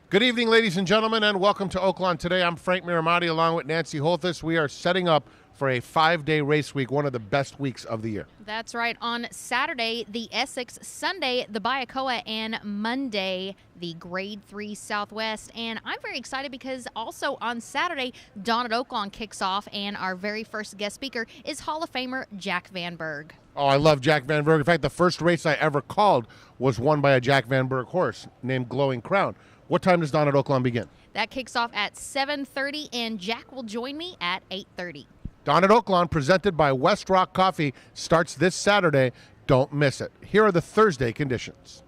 Good evening, ladies and gentlemen, and welcome to Oaklawn Today. I'm Frank Miramati along with Nancy Holthus. We are setting up for a 5-day race week, one of the best weeks of the year. That's right. On Saturday, the Essex, Sunday, the Bayakoa, and Monday, the Grade 3 Southwest. And I'm very excited because also on Saturday, Dawn at Oaklawn kicks off, and our very first guest speaker is Hall of Famer Jack Van Berg. Oh, I love Jack Van Berg. In fact, the first race I ever called was won by a Jack Van Berg horse named Glowing Crown. What time does Dawn at Oaklawn begin? That kicks off at 7:30, and Jack will join me at 8:30. Dawn at Oaklawn, presented by West Rock Coffee, starts this Saturday. Don't miss it. Here are the Thursday conditions.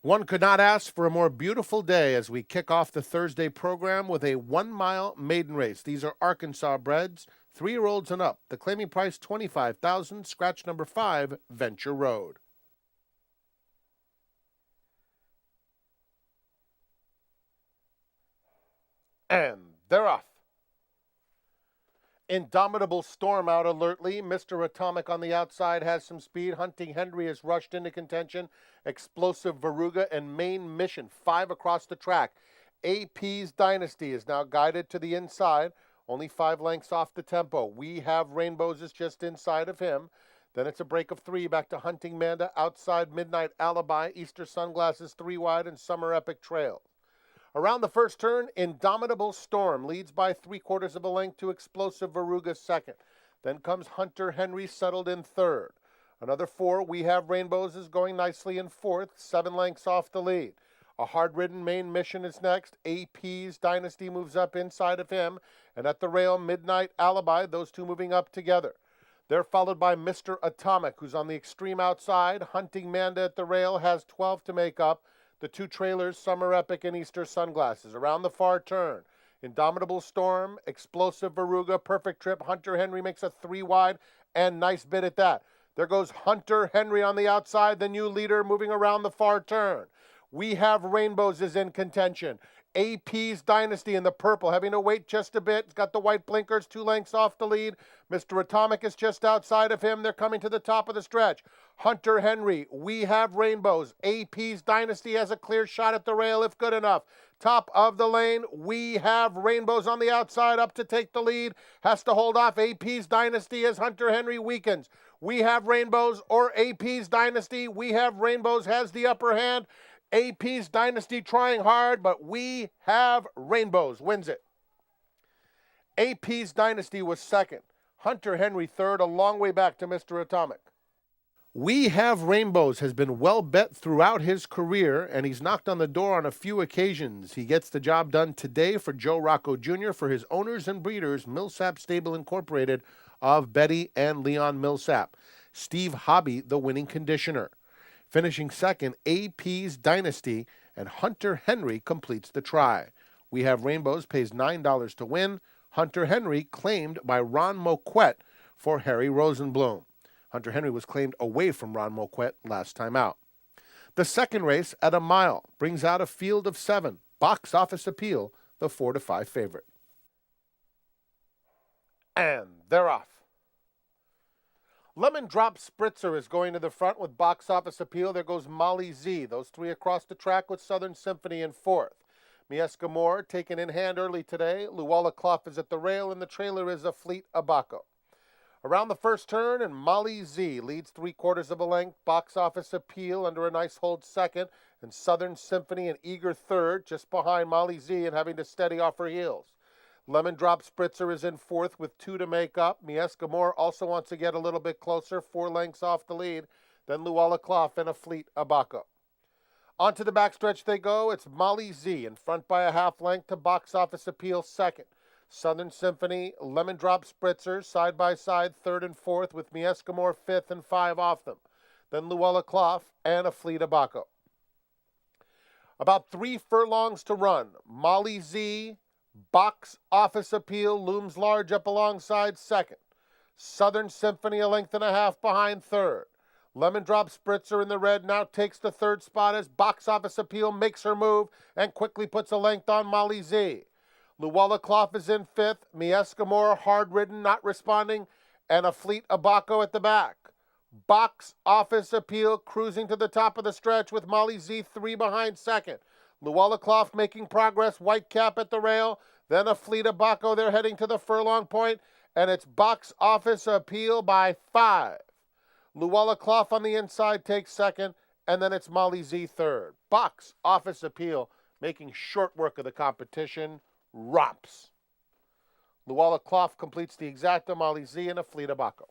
One could not ask for a more beautiful day as we kick off the Thursday program with a 1-mile maiden race. These are Arkansas breds, 3-year-olds and up. The claiming price $25,000. Scratch number 5, Venture Road. And they're off. Indomitable Storm out alertly. Mr. Atomic on the outside has some speed. Hunting Henry is rushed into contention. Explosive Veruga and Main Mission, 5 across the track. AP's Dynasty is now guided to the inside, only 5 lengths off the tempo. We Have Rainbows is just inside of him. Then it's a break of 3 back to Hunting Manda, outside Midnight Alibi, Easter Sunglasses 3 wide, and Summer Epic Trail. Around the first turn, Indomitable Storm leads by 3/4 of a length to Explosive Veruga second. Then comes Hunter Henry settled in third. Another 4, We Have Rainbows is going nicely in fourth, 7 lengths off the lead. A hard-ridden Main Mission is next. AP's Dynasty moves up inside of him. And at the rail, Midnight Alibi, those two moving up together. They're followed by Mr. Atomic, who's on the extreme outside. Hunting Manda at the rail has 12 to make up. The 2 trailers, Summer Epic and Easter Sunglasses. Around the far turn, Indomitable Storm, Explosive Veruga, Perfect Trip. Hunter Henry makes a 3 wide, and nice bid at that. There goes Hunter Henry on the outside, the new leader moving around the far turn. We Have Rainbows is in contention. AP's Dynasty in the purple, having to wait just a bit. It's got the white blinkers, 2 lengths off the lead. Mr. Atomic is just outside of him. They're coming to the top of the stretch. Hunter Henry, We Have Rainbows. AP's Dynasty has a clear shot at the rail if good enough. Top of the lane, We Have Rainbows on the outside up to take the lead. Has to hold off AP's Dynasty as Hunter Henry weakens. We Have Rainbows or AP's Dynasty. We Have Rainbows has the upper hand. AP's Dynasty trying hard, but We Have Rainbows wins it. AP's Dynasty was second. Hunter Henry third, a long way back to Mr. Atomic. We Have Rainbows has been well bet throughout his career, and he's knocked on the door on a few occasions. He gets the job done today for Joe Rocco Jr. for his owners and breeders, Millsap Stable Incorporated of Betty and Leon Millsap. Steve Hobby, the winning conditioner. Finishing second, AP's Dynasty, and Hunter Henry completes the try. We Have Rainbows pays $9 to win. Hunter Henry claimed by Ron Moquette for Harry Rosenblum. Hunter Henry was claimed away from Ron Moquette last time out. The second race at a mile brings out a field of 7. Box Office Appeal, the 4-5 favorite. And they're off. Lemon Drop Spritzer is going to the front with Box Office Appeal. There goes Molly Z. Those 3 across the track with Southern Symphony in fourth. Mieska Moore taken in hand early today. Luwala Clough is at the rail, and the trailer is a Fleet Abaco. Around the first turn, and Molly Z leads 3/4 of a length. Box Office Appeal under a nice hold second, and Southern Symphony an eager third, just behind Molly Z and having to steady off her heels. Lemon Drop Spritzer is in fourth with 2 to make up. Mieska Moore also wants to get a little bit closer, 4 lengths off the lead. Then Luwala Clough and a Fleet Abaco. Onto the backstretch they go. It's Molly Z in front by a half length to Box Office Appeal second. Southern Symphony, Lemon Drop Spritzer side by side, third and fourth with Mieska Moore 5th and 5 off them. Then Luwala Clough and a Fleet Abaco. About 3 furlongs to run. Molly Z, Box Office Appeal looms large up alongside second. Southern Symphony a length and a half behind third. Lemon Drop Spritzer in the red now takes the third spot as Box Office Appeal makes her move and quickly puts a length on Molly Z. Luwala Clough is in fifth. Mieska Moore hard-ridden, not responding, and a Fleet Abaco at the back. Box Office Appeal cruising to the top of the stretch with Molly Z 3 behind second. Oaklawn making progress, Whitecap at the rail, then a fleet of Baco. They're heading to the furlong point, and it's Box Office Appeal by 5. Oaklawn on the inside takes second, and then it's Molly Z third. Box Office Appeal making short work of the competition, romps. Oaklawn completes the exacta, Molly Z, and a fleet of Baco.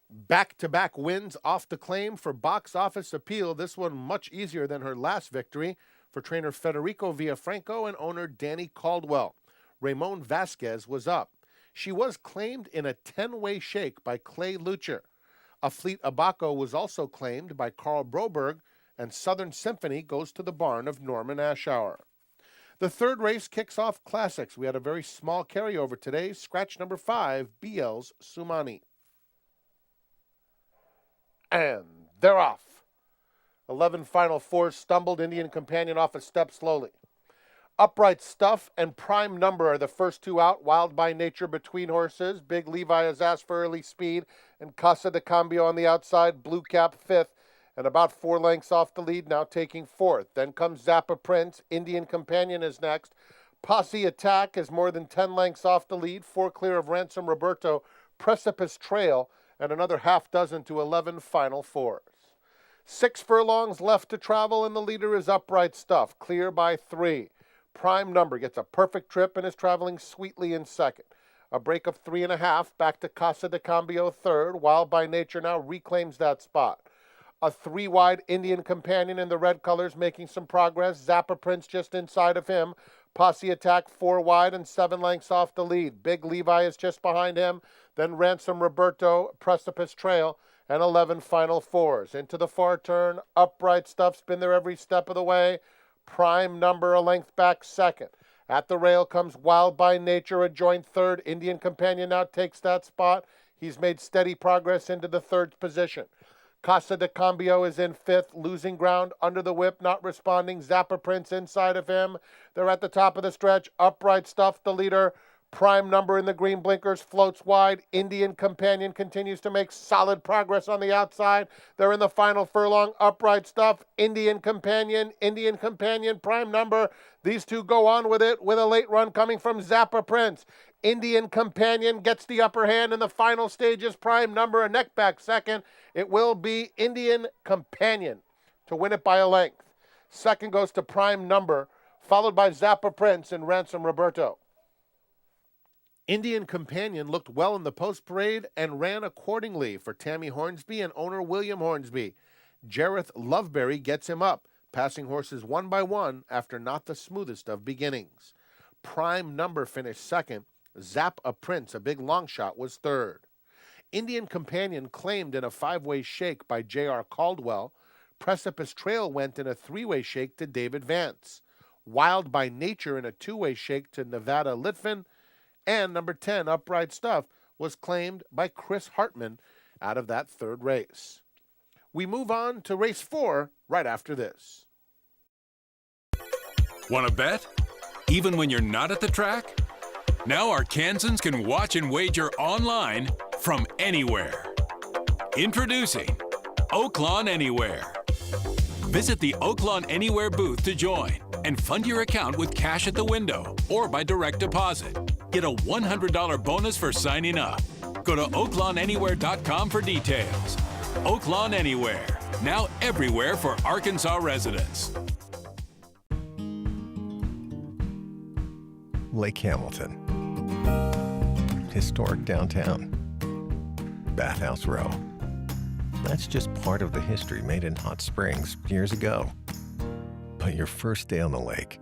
Back-to-back wins off the claim for Box Office Appeal. This one much easier than her last victory for trainer Federico Villafranco and owner Danny Caldwell. Ramon Vasquez was up. She was claimed in a 10-way shake by Clay Lucher. A fleet Abaco was also claimed by Carl Broberg, and Southern Symphony goes to the barn of Norman Ashour. The third race kicks off classics. We had a very small carryover today. Scratch number 5, BL's Sumani. And they're off. 11 final fours stumbled. Indian Companion off a step slowly. Upright Stuff and Prime Number are the first two out. Wild by Nature between horses. Big Levi has asked for early speed. And Casa de Cambio on the outside. Blue Cap 5th. And about 4 lengths off the lead, now taking 4th. Then comes Zappa Prince. Indian Companion is next. Posse Attack is more than 10 lengths off the lead. 4 clear of Ransom Roberto. Precipice Trail. And another half dozen to 11 final fours. 6 furlongs left to travel, and the leader is Upright Stuff, clear by 3. Prime Number gets a perfect trip and is traveling sweetly in second. A break of 3.5, back to Casa de Cambio third. Wild by Nature now reclaims that spot. A 3-wide Indian Companion in the red colors making some progress. Zappa Prince just inside of him. Posse Attack 4 wide and 7 lengths off the lead. Big Levi is just behind him. Then Ransom Roberto, Precipice Trail, and 11 final fours. Into the far turn, Upright Stuff's been there every step of the way. Prime Number a length back second. At the rail comes Wild by Nature, a joint third. Indian Companion now takes that spot. He's made steady progress into the third position. Casa de Cambio is in 5th, losing ground under the whip, not responding. Zappa Prince inside of him. They're at the top of the stretch. Upright Stuff, the leader. Prime Number in the green blinkers floats wide. Indian Companion continues to make solid progress on the outside. They're in the final furlong. Upright Stuff, Indian Companion, Prime Number. These two go on with it with a late run coming from Zappa Prince. Indian Companion gets the upper hand in the final stages. Prime Number a neck back second. It will be Indian Companion to win it by a length. Second goes to Prime Number, followed by Zappa Prince and Ransom Roberto. Indian Companion looked well in the post parade and ran accordingly for Tammy Hornsby and owner William Hornsby. Jareth Loveberry gets him up, passing horses one by one after not the smoothest of beginnings. Prime Number finished second. Zap a Prince, a big long shot, was third. Indian Companion claimed in a 5-way shake by J.R. Caldwell. Precipice Trail went in a 3-way shake to David Vance. Wild by Nature in a 2-way shake to Nevada Litvin. And number 10, Upright Stuff, was claimed by Chris Hartman out of that third race. We move on to race 4 right after this. Want to bet? Even when you're not at the track? Now Arkansans can watch and wager online from anywhere. Introducing Oaklawn Anywhere. Visit the Oaklawn Anywhere booth to join and fund your account with cash at the window or by direct deposit. Get a $100 bonus for signing up. Go to oaklawnanywhere.com for details. Oaklawn Anywhere, now everywhere for Arkansas residents. Lake Hamilton. Historic downtown. Bathhouse Row. That's just part of the history made in Hot Springs years ago. But your first day on the lake,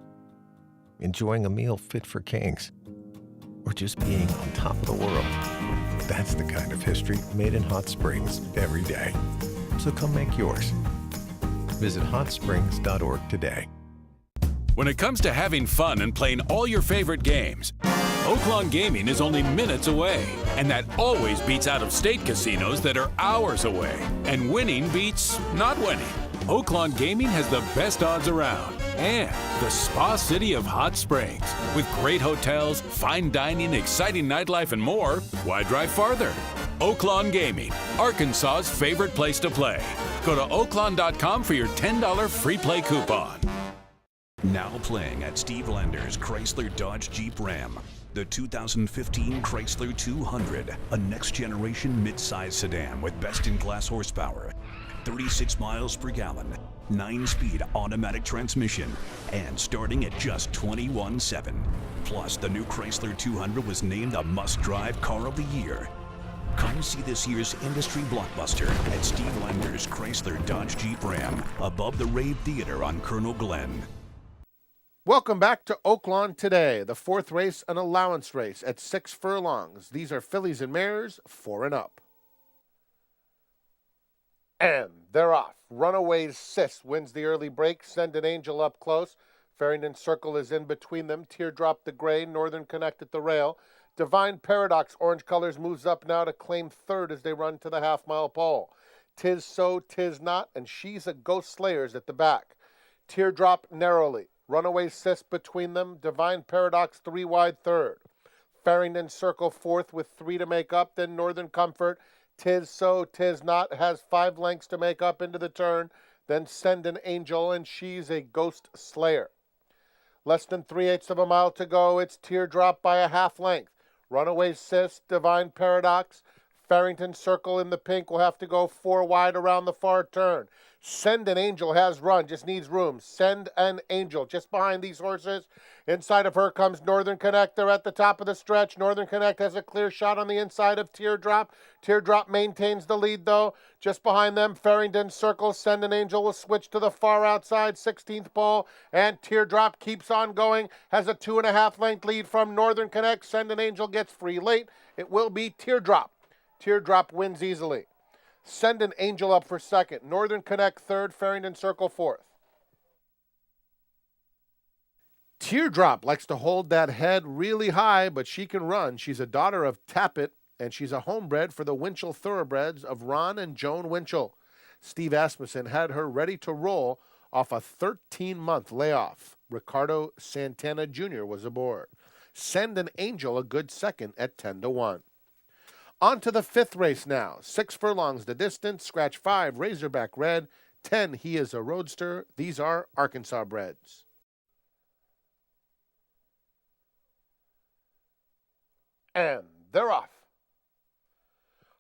enjoying a meal fit for kings, or just being on top of the world, that's the kind of history made in Hot Springs every day. So come make yours. Visit hotsprings.org today. When it comes to having fun and playing all your favorite games, Oaklawn Gaming is only minutes away, and that always beats out-of-state casinos that are hours away. And winning beats not winning. Oaklawn Gaming has the best odds around and the spa city of Hot Springs. With great hotels, fine dining, exciting nightlife, and more, why drive farther? Oaklawn Gaming, Arkansas's favorite place to play. Go to oaklawn.com for your $10 free play coupon. Now playing at Steve Lender's Chrysler Dodge Jeep Ram, the 2015 Chrysler 200, a next-generation mid-size sedan with best-in-class horsepower, 36 miles per gallon, 9-speed automatic transmission, and starting at just $21,700. Plus, the new Chrysler 200 was named a must-drive car of the year. Come see this year's industry blockbuster at Steve Lender's Chrysler Dodge Jeep Ram, above the Rave Theater on Colonel Glenn. Welcome back to Oaklawn Today, the fourth race, an allowance race at 6 furlongs. These are fillies and mares, 4 and up. And they're off. Runaway's Sis wins the early break. Send an Angel up close. Farrington Circle is in between them. Teardrop the Gray, Northern Connect at the rail. Divine Paradox, orange colors, moves up now to claim third as they run to the half-mile pole. Tis So, Tis Not, and She's a Ghost Slayers at the back. Teardrop narrowly. Runaway Sis between them. Divine Paradox 3 wide third. Farrington Circle fourth with 3 to make up. Then Northern Comfort. Tis So, Tis Not has 5 lengths to make up into the turn. Then Send an Angel, and She's a Ghost Slayer. Less than 3/8 of a mile to go. It's Teardrop by a half length. Runaway Sis, Divine Paradox. Farrington Circle in the pink will have to go 4 wide around the far turn. Send an Angel has run, just needs room. Send an Angel just behind these horses. Inside of her comes Northern Connect. They're at the top of the stretch. Northern Connect has a clear shot on the inside of Teardrop. Teardrop maintains the lead, though. Just behind them, Farrington Circle. Send an Angel will switch to the far outside, 16th pole. And Teardrop keeps on going. Has a 2.5 length lead from Northern Connect. Send an Angel gets free late. It will be Teardrop. Teardrop wins easily. Send an Angel up for second. Northern Connect third. Farrington Circle fourth. Teardrop likes to hold that head really high, but she can run. She's a daughter of Tappet, and she's a homebred for the Winchell Thoroughbreds of Ron and Joan Winchell. Steve Asmussen had her ready to roll off a 13-month layoff. Ricardo Santana Jr. was aboard. Send an Angel a good second at 10-1. On to the 5th race now. 6 furlongs the distance. Scratch 5, Razorback Red. 10, He Is a Roadster. These are Arkansas breds. And they're off.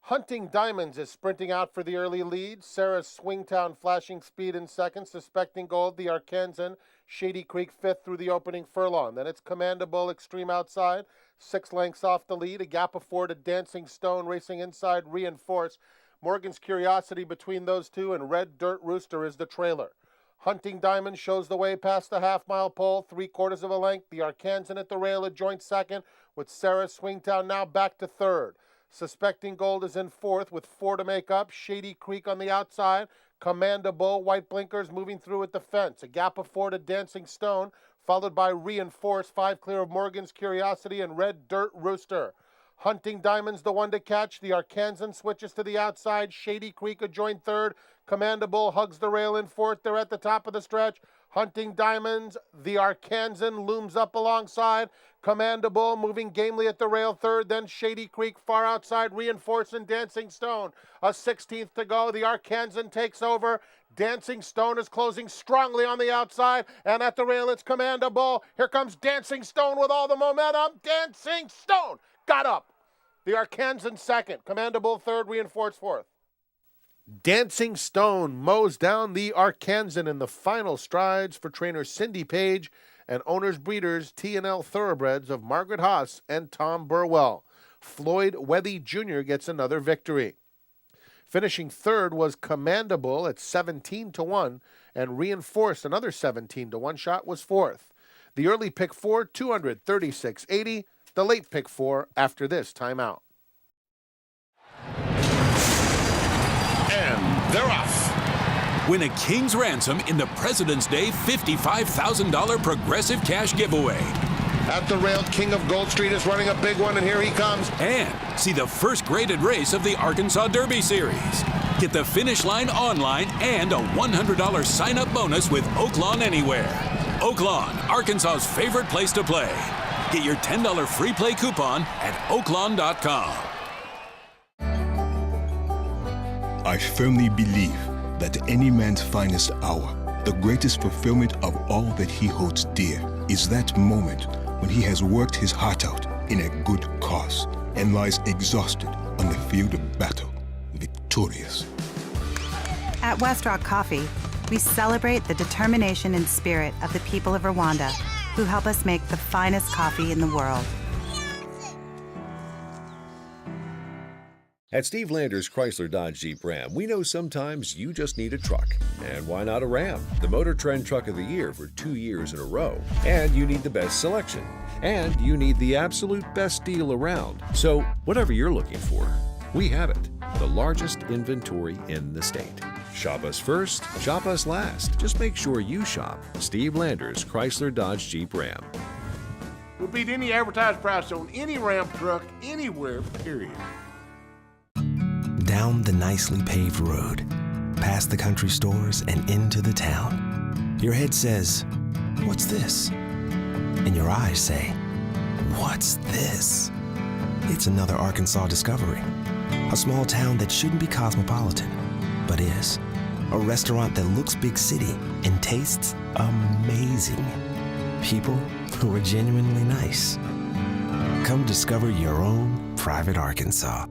Hunting Diamonds is sprinting out for the early lead. Sarah's Swingtown flashing speed in second. Suspecting Gold, the Arkansan. Shady Creek fifth through the opening furlong. Then it's Commandable Extreme outside. 6 lengths off the lead. A gap of 4 to Dancing Stone racing inside Reinforce. Morgan's Curiosity between those two, and Red Dirt Rooster is the trailer. Hunting Diamond shows the way past the half-mile pole, 3/4 of a length. The Arkansan at the rail, a joint second, with Sarah Swingtown now back to third. Suspecting Gold is in fourth with 4 to make up. Shady Creek on the outside. Commandable, white blinkers moving through at the fence. A gap of 4 to Dancing Stone, followed by Reinforce, 5 clear of Morgan's Curiosity and Red Dirt Rooster. Hunting Diamond's the one to catch. The Arkansan switches to the outside. Shady Creek a joint third. Commandable hugs the rail in fourth. They're at the top of the stretch. Hunting Diamonds, the Arkansan looms up alongside. Commandable moving gamely at the rail third. Then Shady Creek far outside. Reinforce and Dancing Stone. A 16th to go. The Arkansan takes over. Dancing Stone is closing strongly on the outside. And at the rail it's Commandable. Here comes Dancing Stone with all the momentum. Dancing Stone got up. The Arkansan second. Commandable third. Reinforce fourth. Dancing Stone mows down the Arkansan in the final strides for trainer Cindy Page and owners breeders T&L Thoroughbreds of Margaret Haas and Tom Burwell. Floyd Wethy Jr. gets another victory. Finishing third was Commandable at 17-1, and Reinforced, another 17-1 shot, was fourth. The early pick 4, 236.80. The late pick 4 after this timeout. And they're off. Win a king's ransom in the President's Day $55,000 Progressive Cash giveaway. At the rail, King of Gold Street is running a big one, and here he comes. And see the first graded race of the Arkansas Derby Series. Get the finish line online and a $100 sign-up bonus with Oaklawn Anywhere. Oaklawn, Arkansas's favorite place to play. Get your $10 free play coupon at oaklawn.com. I firmly believe that any man's finest hour The greatest fulfillment of all that he holds dear is that moment when he has worked his heart out in a good cause and lies exhausted on the field of battle, victorious. At Westrock Coffee, we celebrate the determination and spirit of the people of Rwanda who help us make the finest coffee in the world. At Steve Landers Chrysler Dodge Jeep Ram, we know sometimes you just need a truck. And why not a Ram? The Motor Trend Truck of the Year for 2 years in a row. And you need the best selection. And you need the absolute best deal around. So, whatever you're looking for, we have it. The largest inventory in the state. Shop us first, shop us last. Just make sure you shop Steve Landers Chrysler Dodge Jeep Ram. We'll beat any advertised price on any Ram truck anywhere, period. Down the nicely paved road, past the country stores and into the town. Your head says, "What's this?" And your eyes say, "What's this?" It's another Arkansas discovery. A small town that shouldn't be cosmopolitan, but is. A restaurant that looks big city and tastes amazing. People who are genuinely nice. Come discover your own private Arkansas.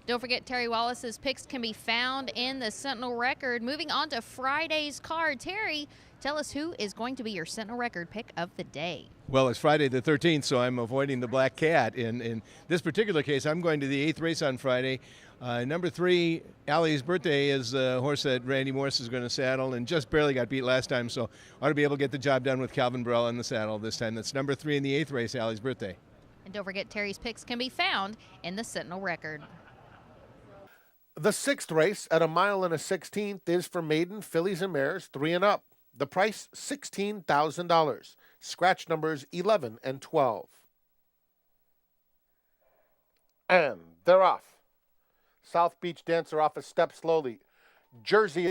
Don't forget, Terry Wallace's picks can be found in the Sentinel Record. Moving on to Friday's card. Terry, tell us who is going to be your Sentinel Record pick of the day. Well, it's Friday the 13th, so I'm avoiding the Black Cat. In this particular case, I'm going to the 8th race on Friday. Number 3, Allie's Birthday, is a horse that Randy Morse is going to saddle and just barely got beat last time, so ought to be able to get the job done with Calvin Burrell in the saddle this time. That's number 3 in the 8th race, Allie's Birthday. And don't forget, Terry's picks can be found in the Sentinel Record. The 6th race at 1 1/16 is for maiden fillies and mares 3 and up. The price, $16,000. Scratch numbers 11 and 12. And they're off. South Beach Dancer off a step slowly. Jersey